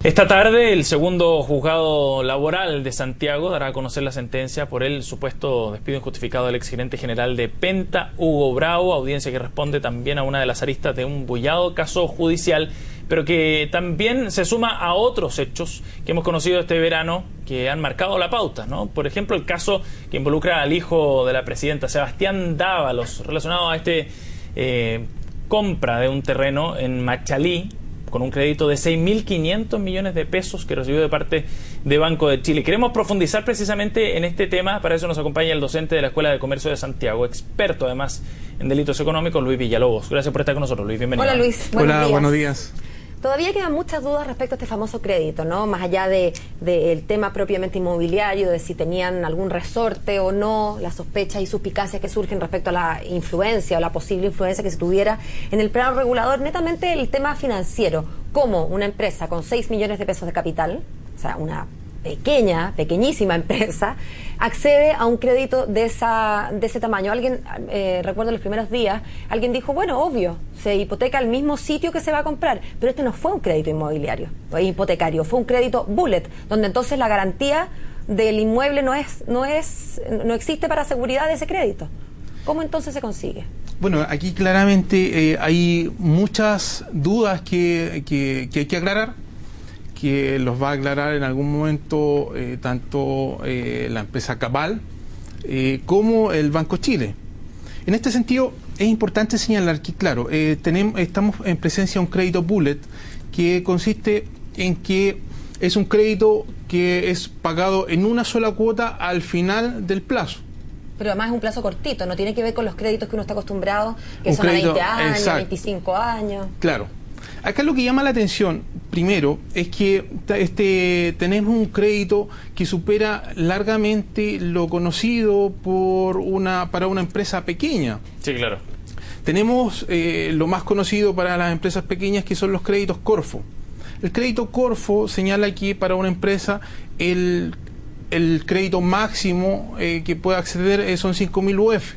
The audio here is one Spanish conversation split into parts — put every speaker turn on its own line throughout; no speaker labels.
Esta tarde, el segundo juzgado laboral de Santiago dará a conocer la sentencia por el supuesto despido injustificado del exgerente general de Penta, Hugo Bravo, audiencia que responde también a una de las aristas de un bullado caso judicial, pero que también se suma a otros hechos que hemos conocido este verano que han marcado la pauta, ¿no? Por ejemplo, el caso que involucra al hijo de la presidenta, Sebastián Dávalos, relacionado a compra de un terreno en Machalí, con un crédito de 6.500 millones de pesos que recibió de parte de Banco de Chile. Queremos profundizar precisamente en este tema. Para eso nos acompaña el docente de la Escuela de Comercio de Santiago, experto además en delitos económicos, Luis Villalobos. Gracias por estar con nosotros, Luis. Bienvenido.
Hola, Luis.
Buenos días.
Todavía quedan muchas dudas respecto a este famoso crédito, ¿no? Más allá del tema propiamente inmobiliario, de si tenían algún resorte o no, las sospechas y suspicacias que surgen respecto a la influencia o la posible influencia que se tuviera en el plano regulador. Netamente el tema financiero, como una empresa con 6 millones de pesos de capital, o sea, una pequeñísima empresa, accede a un crédito de ese tamaño. Alguien, recuerdo los primeros días, alguien dijo, bueno, obvio, se hipoteca el mismo sitio que se va a comprar, pero este no fue un crédito inmobiliario, hipotecario, fue un crédito bullet, donde entonces la garantía del inmueble no existe para seguridad de ese crédito. ¿Cómo entonces se consigue?
Bueno, aquí claramente hay muchas dudas que hay que aclarar, que los va a aclarar en algún momento tanto la empresa Cabal como el Banco Chile. En este sentido, es importante señalar que, claro, estamos en presencia de un crédito bullet que consiste en que es un crédito que es pagado en una sola cuota al final del plazo.
Pero además es un plazo cortito, no tiene que ver con los créditos que uno está acostumbrado, que son
crédito,
a 20 años,
exacto.
25 años.
Claro. Acá lo que llama la atención, primero, es que tenemos un crédito que supera largamente lo conocido para una empresa pequeña.
Sí, claro.
Tenemos lo más conocido para las empresas pequeñas, que son los créditos Corfo. El crédito Corfo señala que para una empresa el crédito máximo que puede acceder son 5.000 UF.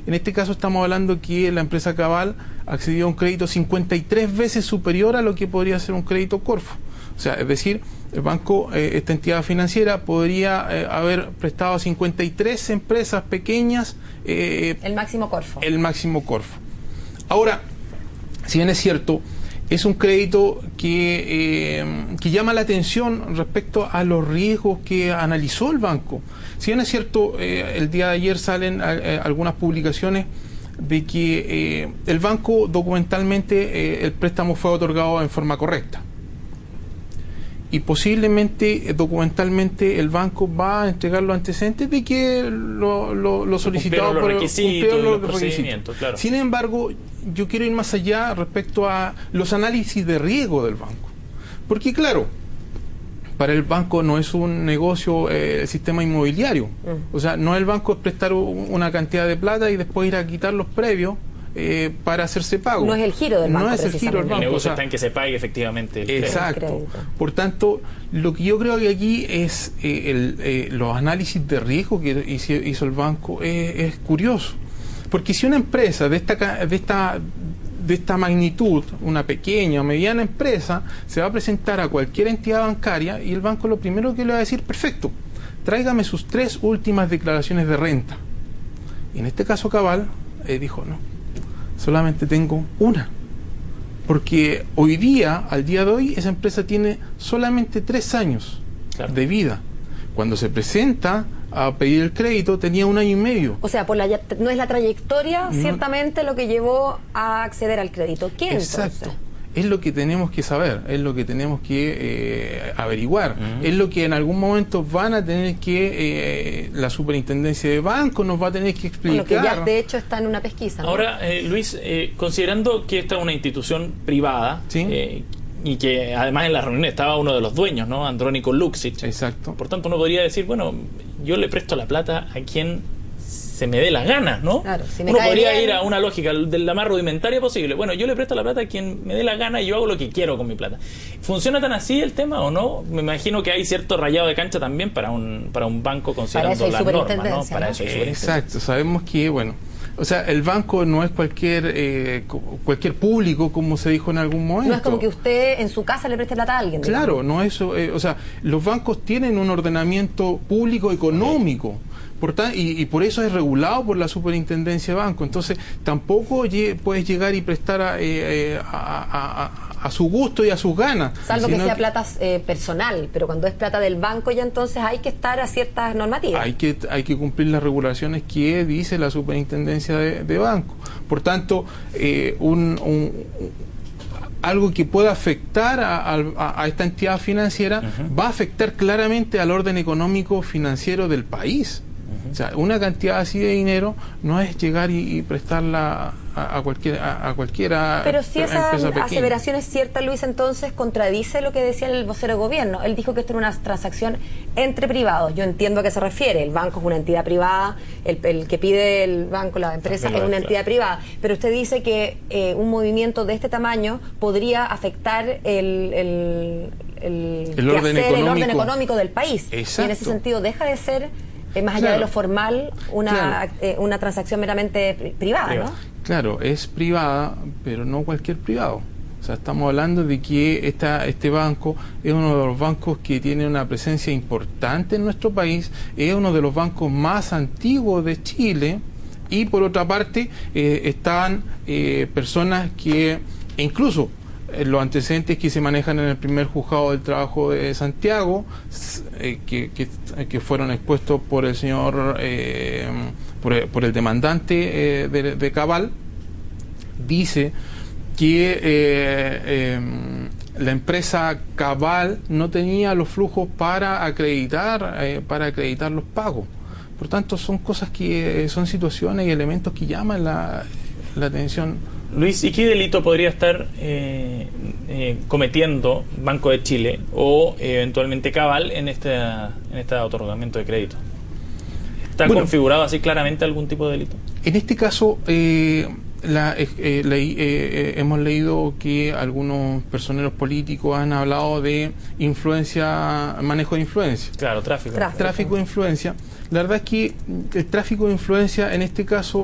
En este caso estamos hablando que la empresa Cabal accedió a un crédito 53 veces superior a lo que podría ser un crédito Corfo. O sea, es decir, el banco, esta entidad financiera, podría haber prestado a 53 empresas pequeñas
el máximo Corfo.
El máximo Corfo. Ahora, si bien es cierto, es un crédito que llama la atención respecto a los riesgos que analizó el banco. Si bien es cierto, el día de ayer salen algunas publicaciones de que el banco documentalmente el préstamo fue otorgado en forma correcta. Y posiblemente documentalmente el banco va a entregar los antecedentes de que lo solicitado por
los requisitos. Claro.
Sin embargo, yo quiero ir más allá respecto a los análisis de riesgo del banco. Porque claro, para el banco no es un negocio el sistema inmobiliario. O sea, no el banco es prestar una cantidad de plata y después ir a quitar los previos para hacerse pago.
No es el giro del banco.
No es el giro del banco.
El negocio está en que se pague efectivamente el
exacto.
crédito.
Por tanto, lo que yo creo que aquí es los análisis de riesgo que hizo el banco es curioso. Porque si una empresa de esta magnitud, una pequeña o mediana empresa, se va a presentar a cualquier entidad bancaria y el banco lo primero que le va a decir, perfecto, tráigame sus 3 últimas declaraciones de renta. Y en este caso Cabal dijo, no, solamente tengo una. Porque al día de hoy, esa empresa tiene solamente 3 años de vida. Cuando se presenta a pedir el crédito tenía 1 año y medio.
O sea, no es la trayectoria ciertamente lo que llevó a acceder al crédito. ¿Quién?
Exacto.
Entonces?
Es lo que tenemos que saber, es lo que tenemos que averiguar, es lo que en algún momento van a tener que la superintendencia de banco nos va a tener que explicar.
Bueno, que ya de hecho está en una pesquisa, ¿no?
Ahora, Luis, considerando que esta es una institución privada,
¿sí?
Y que además en la reunión estaba uno de los dueños, ¿no? Andrónico Luksic.
Exacto.
Por tanto, uno podría decir, bueno, yo le presto la plata a quien se me dé las ganas, ¿no?
Claro, si me
uno
cae
podría
bien,
ir a una lógica de la más rudimentaria posible. Bueno, yo le presto la plata a quien me dé la gana y yo hago lo que quiero con mi plata. ¿Funciona tan así el tema o no? Me imagino que hay cierto rayado de cancha también para un banco considerando las normas, ¿no? Para eso hay superintendencia.
Exacto. Sabemos que, bueno, O sea, el banco no es cualquier público, como se dijo en algún momento.
No es como que usted en su casa le preste plata a alguien.
Claro, no es eso. O sea, los bancos tienen un ordenamiento público económico. Y por eso es regulado por la Superintendencia de Banco. Entonces, tampoco puedes llegar y prestar a su gusto y a sus ganas.
Salvo que sea plata personal, pero cuando es plata del banco ya entonces hay que estar a ciertas normativas.
Hay que cumplir las regulaciones que dice la Superintendencia de Banco. Por tanto, algo que pueda afectar a esta entidad financiera va a afectar claramente al orden económico financiero del país. O sea, una cantidad así de dinero no es llegar y prestarla a cualquiera.
Pero si esa aseveración es cierta, Luis, entonces contradice lo que decía el vocero de gobierno. Él dijo que esto era una transacción entre privados. Yo entiendo a qué se refiere. El banco es una entidad privada, el que pide el banco, la empresa, es una entidad privada. Pero usted dice que un movimiento de este tamaño podría afectar el orden económico del país.
Exacto.
Y en ese sentido deja de ser, más allá de lo formal, una transacción meramente privada, ¿no?
Claro, es privada, pero no cualquier privado. O sea, estamos hablando de que este banco es uno de los bancos que tiene una presencia importante en nuestro país, es uno de los bancos más antiguos de Chile, y por otra parte están personas que incluso los antecedentes que se manejan en el primer juzgado del trabajo de Santiago, que fueron expuestos por el señor, por el demandante de Cabal, dice que la empresa Cabal no tenía los flujos para acreditar los pagos. Por tanto, son cosas son situaciones y elementos que llaman la atención.
Luis, ¿y qué delito podría estar cometiendo Banco de Chile o eventualmente Cabal en este otorgamiento de crédito? ¿Está configurado así claramente algún tipo de delito? En
este caso, hemos leído que algunos personeros políticos han hablado de manejo de influencia.
Claro, tráfico
de influencia. La verdad es que el tráfico de influencia en este caso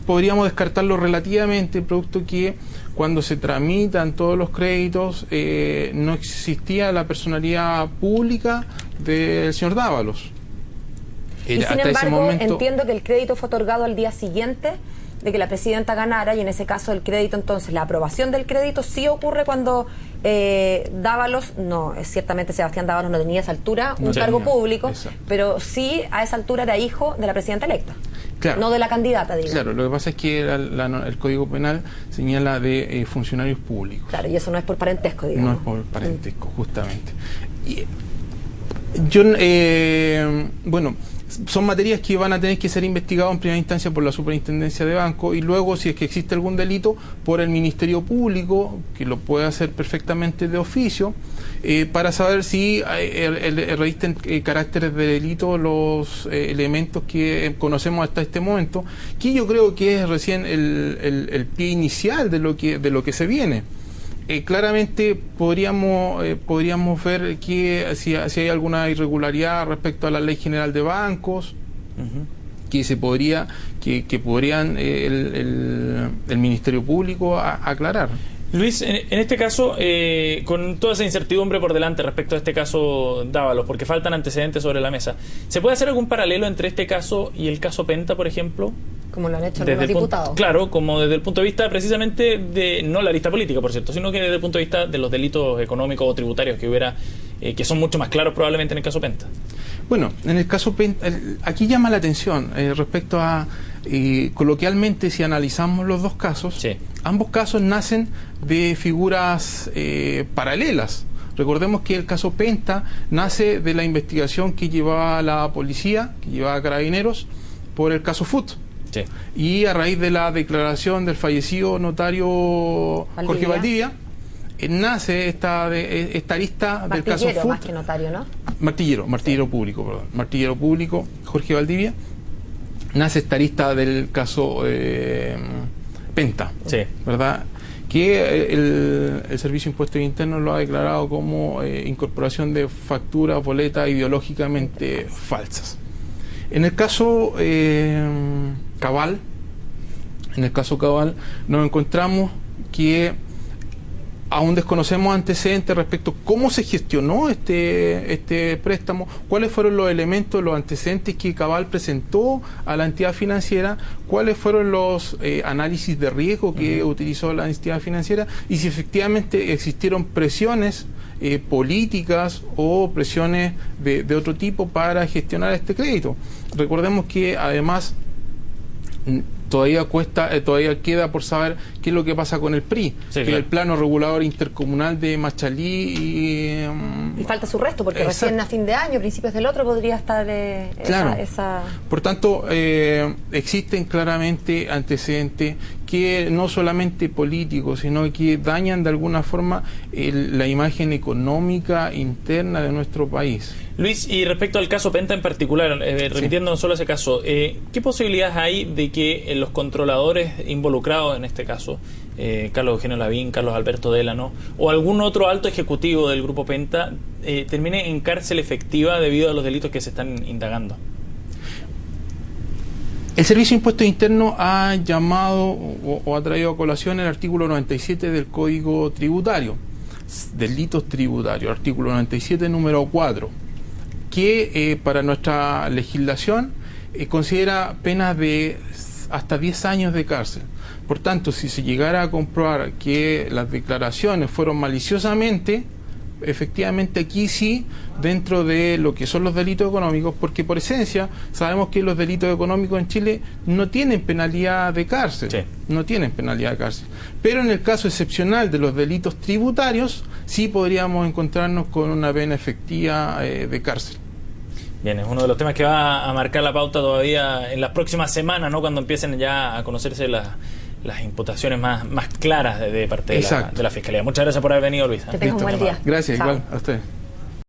podríamos descartarlo relativamente, producto que cuando se tramitan todos los créditos no existía la personalidad pública del señor Dávalos.
Y sin embargo, entiendo que el crédito fue otorgado al día siguiente de que la presidenta ganara, y en ese caso el crédito, entonces la aprobación del crédito sí ocurre cuando Dávalos, ciertamente Sebastián Dávalos no tenía a esa altura un cargo público, pero sí a esa altura era hijo de la presidenta electa. Claro. No de la candidata, digo.
Claro, lo que pasa es que el Código Penal señala de funcionarios públicos.
Claro, y eso no es por parentesco, digamos.
No es por parentesco, justamente. Y son materias que van a tener que ser investigadas en primera instancia por la Superintendencia de Banco, y luego, si es que existe algún delito, por el Ministerio Público, que lo puede hacer perfectamente de oficio, para saber si revisten caracteres de delito los elementos que conocemos hasta este momento, que yo creo que es recién el pie inicial de lo que se viene. Claramente podríamos ver que si hay alguna irregularidad respecto a la Ley General de Bancos, que podrían el Ministerio Público aclarar.
Luis, en este caso, con toda esa incertidumbre por delante respecto a este caso Dávalos, porque faltan antecedentes sobre la mesa, ¿se puede hacer algún paralelo entre este caso y el caso Penta, por ejemplo?
Como lo han hecho algunos diputados.
Claro, como desde el punto de vista precisamente de, no la arista política, por cierto, sino que desde el punto de vista de los delitos económicos o tributarios que hubiera, que son mucho más claros probablemente en el caso Penta.
Bueno, en el caso Penta, aquí llama la atención respecto a, coloquialmente, si analizamos los dos casos, sí, ambos casos nacen de figuras paralelas. Recordemos que el caso Penta nace de la investigación que llevaba la policía, que llevaba Carabineros, por el caso FUT. Sí. Y a raíz de la declaración del fallecido notario Jorge Valdivia, nace esta arista del caso FUT.
Más que notario, ¿no?
Martillero público, perdón. Martillero público, Jorge Valdivia. Nace esta arista del caso Penta, sí, ¿verdad? Que el Servicio de Impuestos Internos lo ha declarado como incorporación de facturas, boletas ideológicamente falsas. En el caso Cabal, En el caso Cabal nos encontramos que aún desconocemos antecedentes respecto a cómo se gestionó este préstamo, cuáles fueron los elementos, los antecedentes que Cabal presentó a la entidad financiera, cuáles fueron los análisis de riesgo que utilizó la entidad financiera y si efectivamente existieron presiones políticas o presiones de otro tipo para gestionar este crédito. Recordemos que además todavía queda por saber qué es lo que pasa con el PRI, sí, que claro. El plano regulador intercomunal de Machalí
y falta su resto, porque recién a fin de año, principios del otro, podría estar
claro.
esa...
Por tanto, existen claramente antecedentes que no solamente políticos, sino que dañan de alguna forma la imagen económica interna de nuestro país.
Luis, y respecto al caso Penta en particular, remitiéndonos solo a ese caso, ¿qué posibilidades hay de que los controladores involucrados en este caso, Carlos Eugenio Lavín, Carlos Alberto Délano o algún otro alto ejecutivo del Grupo Penta termine en cárcel efectiva debido a los delitos que se están indagando?
El Servicio de Impuestos Internos ha llamado o ha traído a colación el artículo 97 del Código Tributario, delitos tributarios, artículo 97 número 4, que para nuestra legislación considera penas de hasta 10 años de cárcel. Por tanto, si se llegara a comprobar que las declaraciones fueron maliciosamente, efectivamente aquí sí, dentro de lo que son los delitos económicos, porque por esencia sabemos que los delitos económicos en Chile no tienen penalidad de cárcel, sí. No tienen penalidad de cárcel, pero en el caso excepcional de los delitos tributarios sí podríamos encontrarnos con una pena efectiva de cárcel.
Bien, es uno de los temas que va a marcar la pauta todavía en las próximas semanas, ¿no? Cuando empiecen ya a conocerse las imputaciones más claras de parte de la Fiscalía. Muchas gracias por haber venido, Luis.
Que tengas un buen día.
Gracias, igual a usted.